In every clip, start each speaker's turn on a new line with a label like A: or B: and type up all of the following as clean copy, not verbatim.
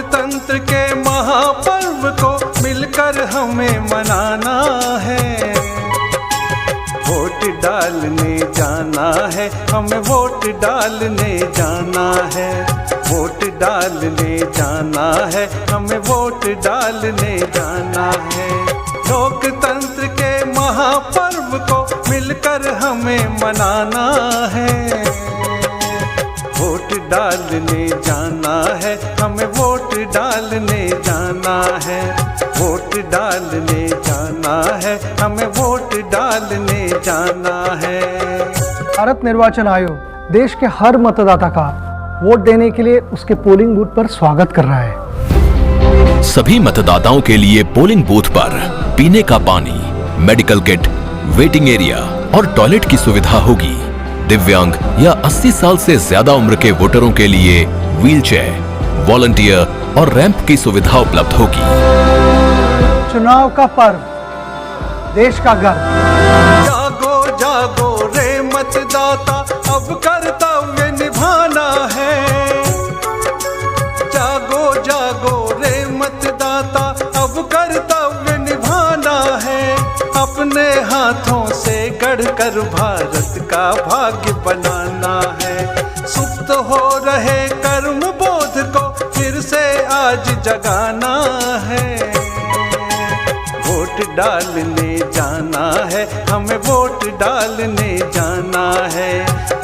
A: लोकतंत्र के महापर्व को मिलकर हमें मनाना है। वोट डालने जाना है, हमें वोट डालने जाना है। वोट डालने जाना है, हमें वोट डालने जाना है। लोकतंत्र के महापर्व को मिलकर हमें मनाना है। वोट डालने जाना है, हमें वोट डालने जाना है। वोट डालने जाना है, हमें वोट डालने जाना है।
B: भारत निर्वाचन आयोग देश के हर मतदाता का वोट देने के लिए उसके पोलिंग बूथ पर स्वागत कर रहा है।
C: सभी मतदाताओं के लिए पोलिंग बूथ पर पीने का पानी, मेडिकल किट, वेटिंग एरिया और टॉयलेट की सुविधा होगी। दिव्यांग या 80 साल से ज्यादा उम्र के वोटरों के लिए व्हीलचेयर, वॉलंटियर और रैंप की सुविधा उपलब्ध होगी।
B: चुनाव का पर्व, देश का गर्व।
A: जागो जागो रे मतदाता, अब कर्तव्य निभाना है। जागो जागो रे मतदाता, अब कर्तव्य निभाना है। अपने हाथों से गढ़कर भारत का भाग्य बनाना है। सुप्त हो रहे कर्म बोध को फिर से आज जगाना है। वोट डालने जाना है, हमें वोट डालने जाना है।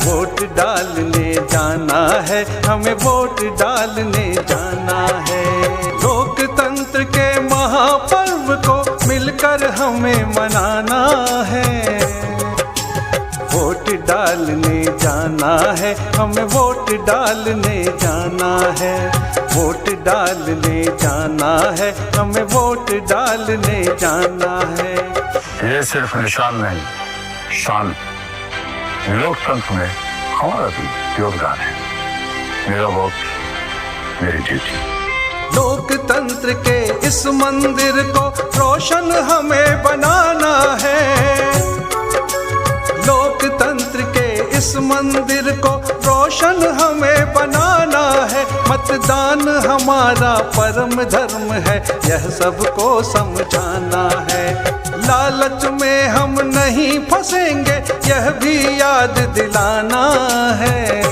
A: वोट डालने जाना है, हमें वोट डालने जाना है। लोकतंत्र के महापर्व को मिलकर हमें मनाना है। वोट डालने जाना है, हमें वोट डालने जाना है। वोट डालने जाना है, हमें वोट डालने जाना है।
D: ये सिर्फ निशान नहीं, शान। लोकतंत्र में हमारा भी योगदान है। मेरा वोट, मेरी ड्यूटी।
A: लोकतंत्र के इस मंदिर को रोशन हमें बनाना है। लोकतंत्र के इस मंदिर को रोशन हमें बनाना है। मतदान हमारा परम धर्म है, यह सबको समझाना है। लालच में हम नहीं फंसेंगे, यह भी याद दिलाना है।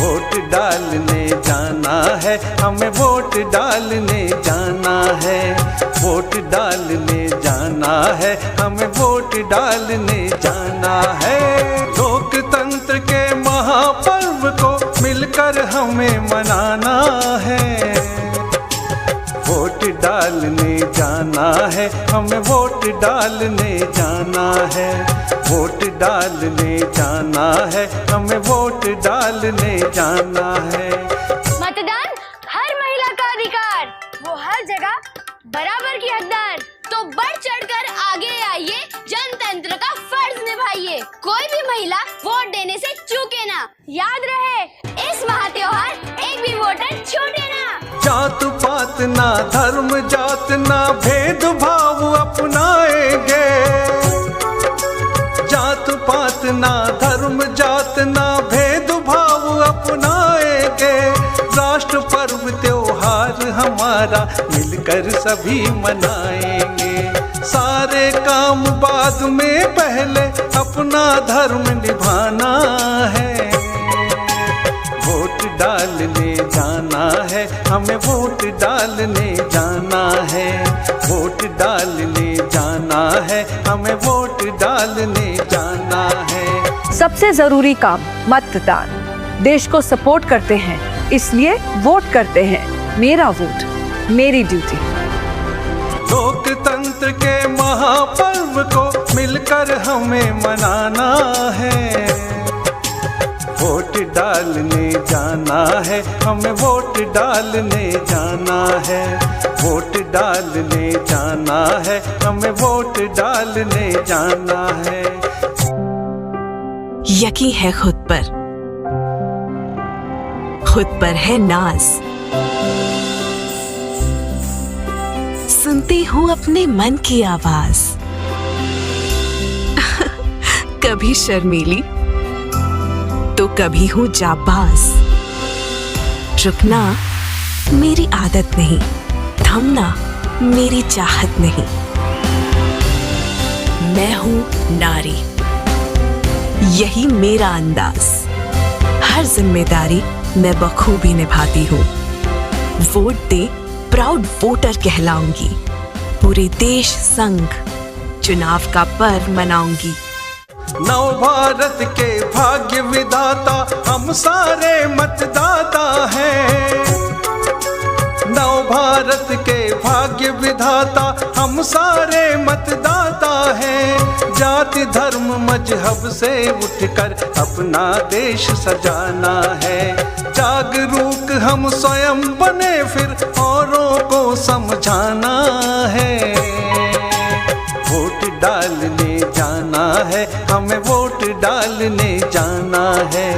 A: वोट डालने जाना है, हमें वोट डालने जाना है। वोट डालने जाना है, हमें वोट डालने जाना है। लोकतंत्र के महापर्व को मिलकर हमें मनाना है। वोट डालने जाना है, हमें वोट डालने जाना है। वोट डालने जाना है, हमें वोट डालने जाना है।
E: मतदान हर महिला का अधिकार, वो हर जगह बराबर की हकदार। तो बढ़ चढ़कर आगे आइए, जनतंत्र का फर्ज निभाइए। कोई भी महिला वोट देने से चूके ना। याद रहे, इस महात्योहार एक भी वोटर छूटे ना।
A: जात पात ना, धर्म जात ना, भेदभाव अपनाएंगे। जात पात ना, धर्म जात ना, भेदभाव अपनाएंगे। राष्ट्र पर्व त्योहार हमारा मिलकर सभी मनाएंगे। सारे काम बाद में, पहले अपना धर्म निभाना है। वोट डालने जाना है, हमें वोट डालने जाना है। वोट डालने जाना है, हमें वोट डालने जाना है।
F: सबसे जरूरी काम मतदान। देश को सपोर्ट करते हैं, इसलिए वोट करते हैं। मेरा वोट, मेरी ड्यूटी।
A: लोकतंत्र के महापर्व को मिलकर हमें मनाना है। वोट डालने जाना है, हमें वोट डालने जाना है। वोट डालने जाना है, हमें वोट डालने जाना है।
G: यकीन है खुद पर है नाज। सुनती हूँ अपने मन की आवाज। कभी शर्मीली तो कभी हूँ जाबाज। रुकना मेरी आदत नहीं, थमना मेरी चाहत नहीं। मैं हूं नारी, यही मेरा अंदाज। हर जिम्मेदारी मैं बखूबी निभाती हूँ। वोट दे प्राउड वोटर कहलाऊंगी। पूरे देश संग चुनाव का पर्व मनाऊंगी।
A: नव भारत के भाग्य विधाता हम सारे मतदाता हैं। नव भारत के भाग्य विधाता हम सारे मतदाता हैं। जाति धर्म मजहब से उठकर अपना देश सजाना है। जागरूक हम स्वयं बने फिर औरों को समझाना है। वोट डालने जाना है, हमें वोट डालने जाना है।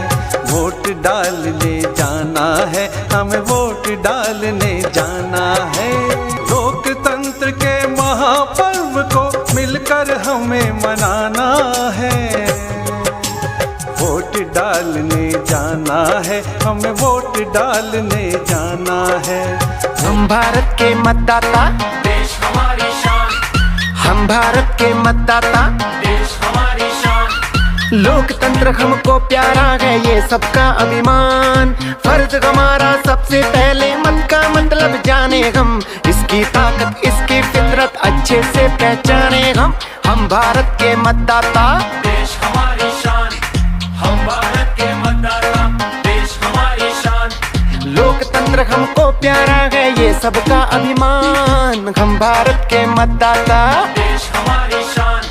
A: वोट डालने जाना है, हमें वोट डालने जाना है। लोकतंत्र के महापर्व को मिलकर हमें मनाना है। वोट डालने जाना है, हमें वोट डालने जाना है।
H: हम भारत के मतदाता,
I: देश हमारी शान।
H: हम भारत के मतदाता,
I: देश हमारी शान।
H: लोकतंत्र हमको प्यारा है, ये सबका अभिमान। फर्ज हमारा सबसे पहले मत का मतलब जाने हम। इसकी ताकत इसकी फितरत अच्छे से पहचाने हम भारत के मतदाता,
I: देश हमारी शान। हम भारत के मतदाता, देश हमारी शान।
H: लोकतंत्र हमको प्यारा है, ये सबका अभिमान। हम भारत के मतदाता,
I: देश हमारी शान।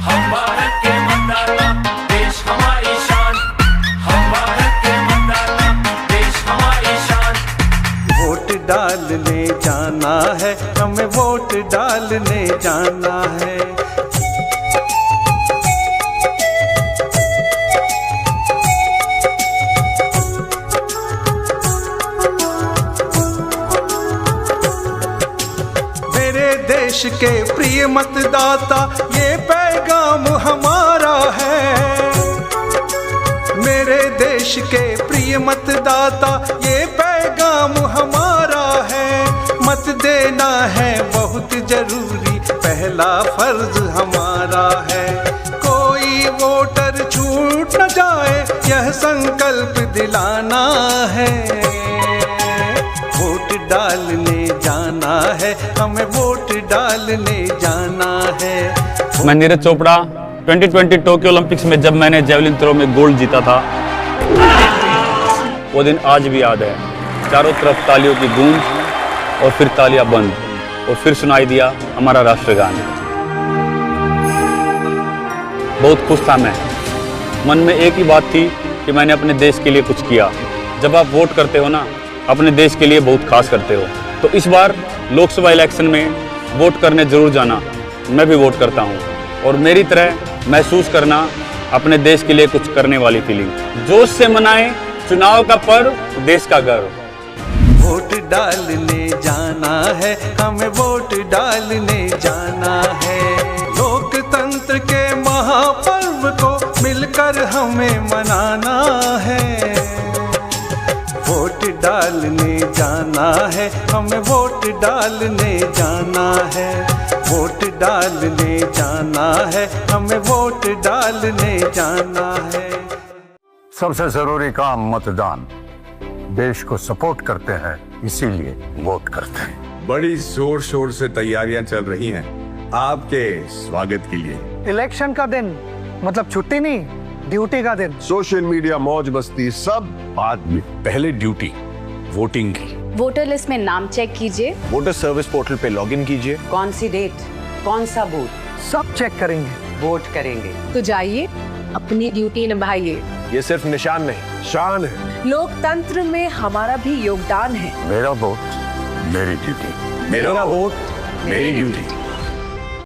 I: हम भारत के मतदाता, देश हमारी शान। हम भारत के मतदाता, देश हमारी शान।
A: वोट डालने जाना है, हमें वोट डालने जाना है। देश के प्रिय मतदाता ये पैगाम हमारा है। मेरे देश के प्रिय मतदाता ये पैगाम हमारा है। मत देना है बहुत जरूरी, पहला फर्ज हमारा है। कोई वोटर छूट न जाए, यह संकल्प दिलाना है। वोट डालने जाना है, हमें वोट डालने जाना है।
J: मैं नीरज चोपड़ा 2020 टोक्यो ओलंपिक्स में जब मैंने जेवलिन थ्रो में गोल्ड जीता था, वो दिन आज भी याद है। चारों तरफ तालियों की गूंज और फिर तालियां बंद और फिर सुनाई दिया हमारा राष्ट्रगान। बहुत खुश था मैं। मन में एक ही बात थी कि मैंने अपने देश के लिए कुछ किया। जब आप वोट करते हो ना, अपने देश के लिए बहुत खास करते हो। तो इस बार लोकसभा इलेक्शन में वोट करने जरूर जाना। मैं भी वोट करता हूँ और मेरी तरह महसूस करना अपने देश के लिए कुछ करने वाली फीलिंग। जोश से मनाएं चुनाव का पर्व, देश का गर्व।
A: वोट डालने जाना है, हमें वोट डालने जाना है। लोकतंत्र के महापर्व को मिलकर हमें मनाना है। वोट डालने जाना है, हमें वोट डालने जाना है। वोट डालने जाना है, हमें वोट डालने जाना है।
D: सबसे जरूरी काम मतदान। देश को सपोर्ट करते हैं, इसीलिए वोट करते हैं।
K: बड़ी जोर शोर से तैयारियां चल रही हैं आपके स्वागत के लिए।
B: इलेक्शन का दिन मतलब छुट्टी नहीं, ड्यूटी का दिन।
K: सोशल मीडिया, मौज मस्ती सब बाद में, पहले ड्यूटी वोटिंग की।
L: वोटर लिस्ट में नाम चेक कीजिए,
K: वोटर सर्विस पोर्टल पे लॉगिन कीजिए।
L: कौन सी डेट, कौन सा बूथ,
B: सब चेक करेंगे,
L: वोट करेंगे। तो जाइए अपनी ड्यूटी निभाइए।
K: ये सिर्फ निशान नहीं, शान है।
F: लोकतंत्र में हमारा भी योगदान है।
D: मेरा वोट मेरी ड्यूटी।
K: मेरा वोट मेरी ड्यूटी।